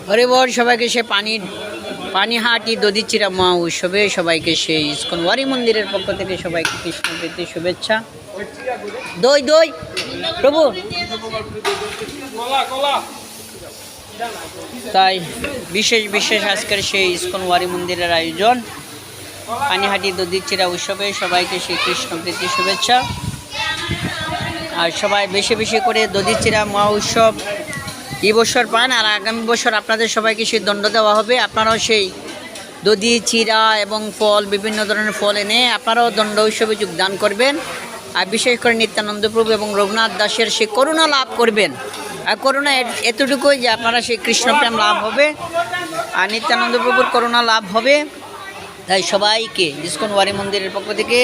হরিবল সবাইকে সে পানিহাটি দধিচিরা মহা উৎসবে সবাইকে সেই ইস্কন ওয়ারি মন্দিরের পক্ষ থেকে সবাইকে কৃষ্ণপ্রীতি শুভেচ্ছা। দই দই প্রভু। তাই বিশেষ বিশেষ আজকের সেই ইস্কন ওয়ারি মন্দিরের আয়োজন পানিহাটি দধিচিরা উৎসবে সবাইকে সেই কৃষ্ণপ্রীতি শুভেচ্ছা। আর সবাই বেশি বেশি করে দধিচিরা মহা উৎসব এই বছর পান, আর আগামী বছর আপনাদের সবাইকে সেই দণ্ড দেওয়া হবে। আপনারাও সেই দধি চিরা এবং ফল, বিভিন্ন ধরনের ফল এনে আপনারাও দণ্ড উৎসবে যোগদান করবেন। আর বিশেষ করে নিত্যানন্দ প্রভু এবং রঘুনাথ দাসের সেই করুণা লাভ করবেন। আর করুণা এতটুকুই যে আপনারা সেই কৃষ্ণপ্রেম লাভ হবে আর নিত্যানন্দ প্রভুর করুণা লাভ হবে। তাই সবাইকে ইস্কন ওয়ারি মন্দিরের পক্ষ থেকে